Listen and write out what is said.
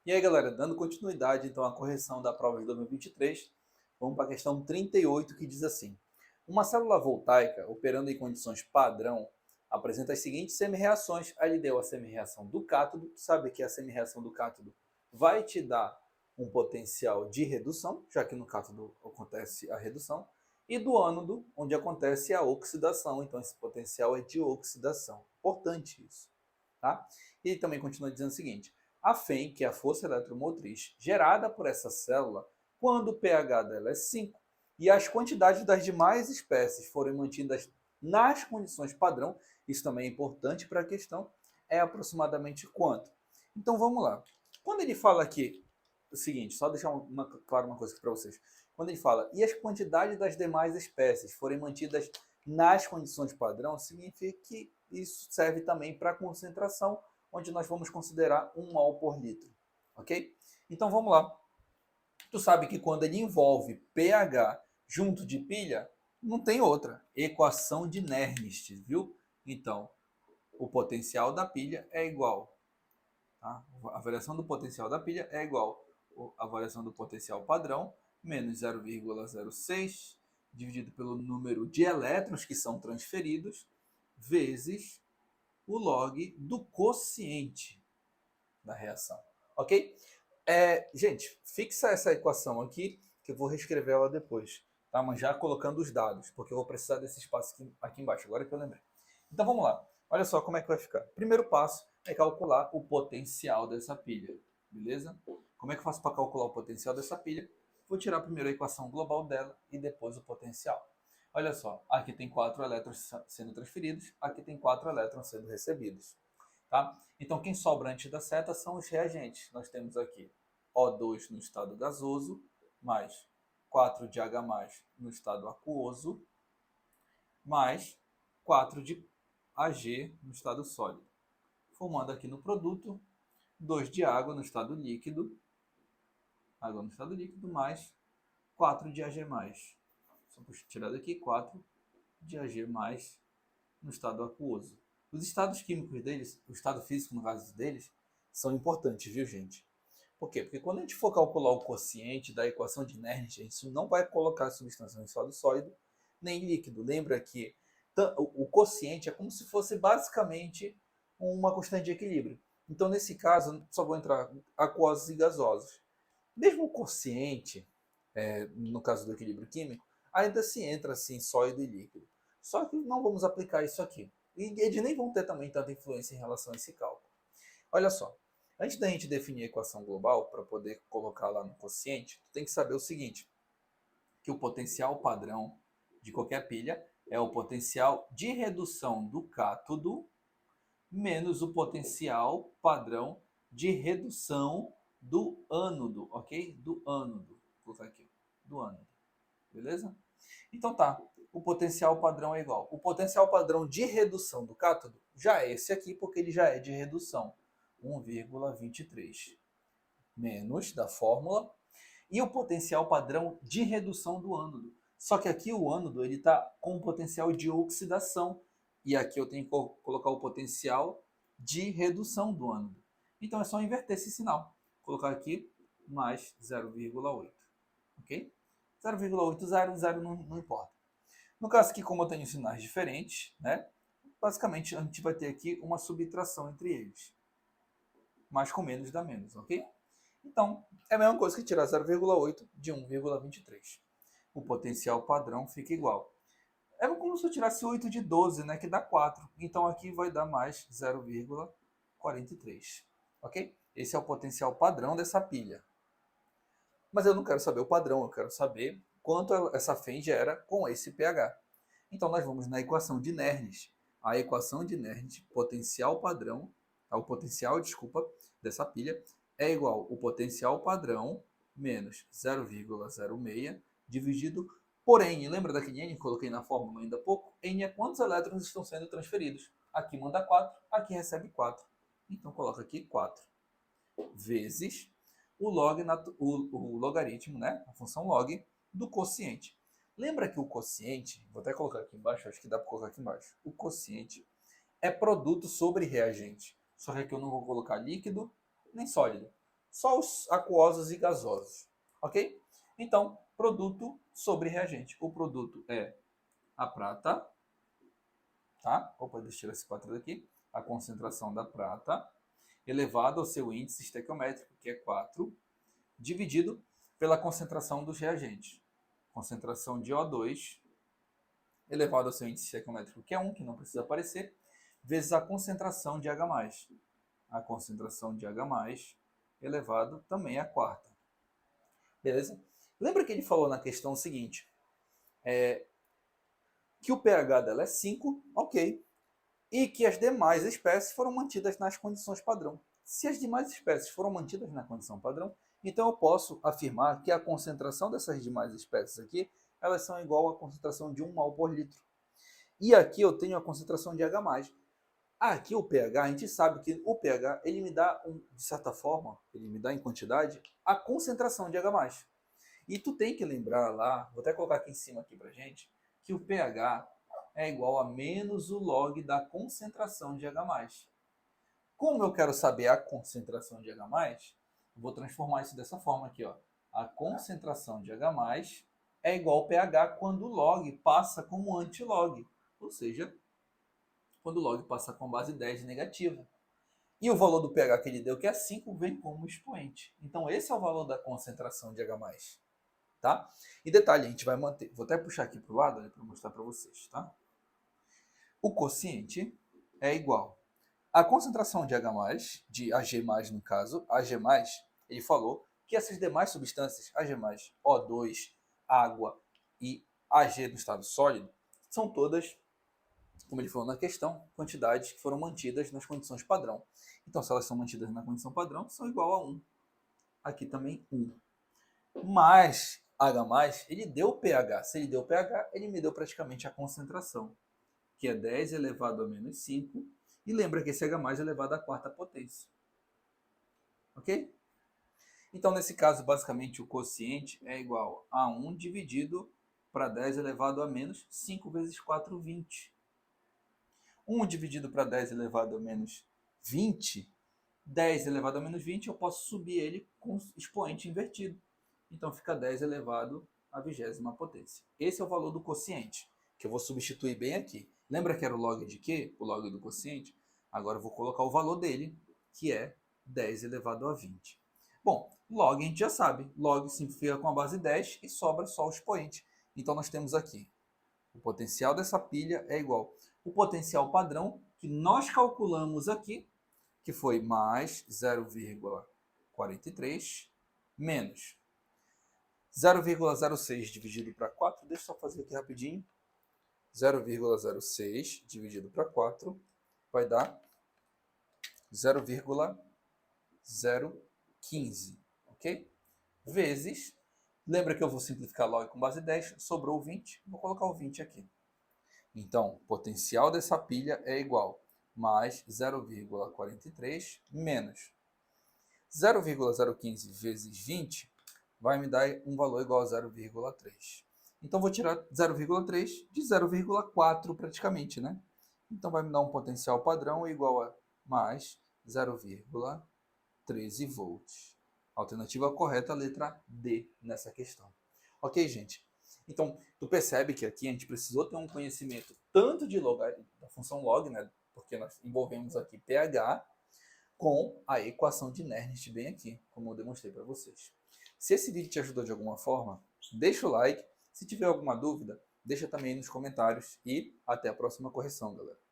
E aí, galera, dando continuidade então à correção da prova de 2023, vamos para a questão 38, que diz assim: uma célula voltaica operando em condições padrão apresenta as seguintes semi-reações. Aí ele deu a semi-reação do cátodo, sabe que a semi-reação do cátodo vai te dar um potencial de redução, já que no cátodo acontece a redução, e do ânodo, onde acontece a oxidação. Então esse potencial é de oxidação. Importante isso, tá? E ele também continua dizendo o seguinte: a FEM, que é a força eletromotriz gerada por essa célula, quando o pH dela é 5 e as quantidades das demais espécies forem mantidas nas condições padrão, isso também é importante para a questão, é aproximadamente quanto? Então vamos lá. Quando ele fala aqui o seguinte, só deixar claro uma coisa para vocês. Quando ele fala e as quantidades das demais espécies forem mantidas nas condições padrão, significa que isso serve também para a concentração, onde nós vamos considerar 1 mol por litro, ok? Então vamos lá. Tu sabe que quando ele envolve pH junto de pilha, não tem outra. Equação de Nernst, viu? Então, o potencial da pilha é igual. Tá? A variação do potencial da pilha é igual à variação do potencial padrão menos 0,06 dividido pelo número de elétrons que são transferidos vezes o log do quociente da reação, ok? Gente, fixa essa equação aqui, que eu vou reescrever ela depois, tá? Mas já colocando os dados, porque eu vou precisar desse espaço aqui embaixo, agora que eu lembrei. Então vamos lá, olha só como é que vai ficar. Primeiro passo é calcular o potencial dessa pilha, beleza? Como é que eu faço para calcular o potencial dessa pilha? Vou tirar primeiro a equação global dela e depois o potencial. Olha só, aqui tem 4 elétrons sendo transferidos, aqui tem 4 elétrons sendo recebidos. Tá? Então, quem sobra antes da seta são os reagentes. Nós temos aqui O2 no estado gasoso, mais 4 de H+, no estado aquoso, mais 4 de Ag no estado sólido. Formando aqui no produto 2 de água no estado líquido, mais 4 de Ag+. Só vou tirar daqui 4 de Ag+, no estado aquoso. Os estados químicos deles, o estado físico no caso deles, são importantes, viu, gente? Por quê? Porque quando a gente for calcular o quociente da equação de Nernst, a gente não vai colocar a substância em estado sólido nem líquido. Lembra que o quociente é como se fosse basicamente uma constante de equilíbrio. Então, nesse caso, só vão entrar aquosos e gasosos. Mesmo o quociente, no caso do equilíbrio químico, ainda se entra assim sólido e líquido. Só que não vamos aplicar isso aqui. E eles nem vão ter também tanta influência em relação a esse cálculo. Olha só, antes da gente definir a equação global, para poder colocar lá no quociente, tu tem que saber o seguinte, que o potencial padrão de qualquer pilha é o potencial de redução do cátodo menos o potencial padrão de redução do ânodo, ok? Do ânodo. Vou colocar aqui, do ânodo. Beleza? Então tá, o potencial padrão é igual. O potencial padrão de redução do cátodo já é esse aqui, porque ele já é de redução. 1,23 menos da fórmula. E o potencial padrão de redução do ânodo. Só que aqui o ânodo está com um potencial de oxidação. E aqui eu tenho que colocar o potencial de redução do ânodo. Então é só inverter esse sinal. Colocar aqui mais 0,8. Ok? 0,80, 0 não importa. No caso aqui, como eu tenho sinais diferentes, né? Basicamente a gente vai ter aqui uma subtração entre eles. Mais com menos dá menos, ok? Então, é a mesma coisa que tirar 0,8 de 1,23. O potencial padrão fica igual. É como se eu tirasse 8 de 12, né, que dá 4. Então aqui vai dar mais 0,43. Ok? Esse é o potencial padrão dessa pilha. Mas eu não quero saber o padrão, eu quero saber quanto essa FEM gera com esse pH. Então nós vamos na equação de Nernst. A equação de Nernst, potencial padrão, o potencial, desculpa, dessa pilha é igual ao potencial padrão menos 0,06 dividido por N. Lembra daquele N que coloquei na fórmula ainda há pouco? N é quantos elétrons estão sendo transferidos. Aqui manda 4, aqui recebe 4. Então coloca aqui 4 vezes o logaritmo, né? A função log do quociente. Lembra que o quociente, vou até colocar aqui embaixo, acho que dá para colocar aqui embaixo. O quociente é produto sobre reagente. Só que aqui eu não vou colocar líquido nem sólido. só os aquosos e gasosos, ok? Então, produto sobre reagente. O produto é a prata, tá? Opa, deixa eu tirar esse 4 daqui. A concentração da prata elevado ao seu índice estequiométrico, que é 4, dividido pela concentração dos reagentes. Concentração de O2 elevado ao seu índice estequiométrico, que é 1, que não precisa aparecer, vezes a concentração de H+. A concentração de H+, elevado também a quarta. Beleza? Lembra que ele falou na questão seguinte, que o pH dela é 5, ok, e que as demais espécies foram mantidas nas condições padrão. Se as demais espécies foram mantidas na condição padrão, então eu posso afirmar que a concentração dessas demais espécies aqui, elas são igual à concentração de 1 mol por litro. E aqui eu tenho a concentração de H+. Aqui o pH, a gente sabe que o pH, ele me dá, de certa forma, ele me dá em quantidade, a concentração de H+. E tu tem que lembrar lá, vou até colocar aqui em cima aqui pra gente, que o pH é igual a menos o log da concentração de H+. Como eu quero saber a concentração de H+, vou transformar isso dessa forma aqui, ó. A concentração de H+ é igual ao pH quando o log passa como antilog, ou seja, quando o log passa com base 10 negativa. E o valor do pH que ele deu, que é 5, vem como expoente. Então esse é o valor da concentração de H+. Tá? E detalhe, a gente vai manter, vou até puxar aqui para o lado para mostrar para vocês, tá? O quociente é igual à concentração de H+, de Ag+, no caso, Ag+, ele falou que essas demais substâncias, Ag+, O2, água e Ag no estado sólido, são todas, como ele falou na questão, quantidades que foram mantidas nas condições padrão. Então, se elas são mantidas na condição padrão, são igual a 1. Aqui também 1. Mas H+, ele deu pH. Se ele deu pH, ele me deu praticamente a concentração, que é 10 elevado a menos 5. E lembra que esse H+ é elevado à quarta potência. Ok? Então, nesse caso, basicamente, o quociente é igual a 1 dividido para 10 elevado a menos 5 vezes 4, 20. 1 dividido para 10 elevado a menos 20, 10 elevado a menos 20, eu posso subir ele com expoente invertido. Então fica 10 elevado à 20ª potência. Esse é o valor do quociente, que eu vou substituir bem aqui. Lembra que era o log de quê? O log do quociente? Agora eu vou colocar o valor dele, que é 10 elevado a 20. Bom, log a gente já sabe. Log simplifica com a base 10 e sobra só o expoente. Então nós temos aqui, o potencial dessa pilha é igual o potencial padrão que nós calculamos aqui, que foi mais 0,43 menos 0,06 dividido para 4, deixa eu só fazer aqui rapidinho. 0,06 dividido para 4 vai dar 0,015, ok? Vezes, lembra que eu vou simplificar log com base 10, sobrou 20, vou colocar o 20 aqui. Então, o potencial dessa pilha é igual mais 0,43 menos 0,015 vezes 20 vai me dar um valor igual a 0,3. Então, vou tirar 0,3 de 0,4 praticamente, né? Então, vai me dar um potencial padrão igual a mais 0,13 volts. Alternativa correta, letra D nessa questão. Ok, gente? Então, tu percebe que aqui a gente precisou ter um conhecimento tanto de da função log, né? Porque nós envolvemos aqui pH, com a equação de Nernst bem aqui, como eu demonstrei para vocês. Se esse vídeo te ajudou de alguma forma, deixa o like. Se tiver alguma dúvida, deixa também nos comentários. E até a próxima correção, galera.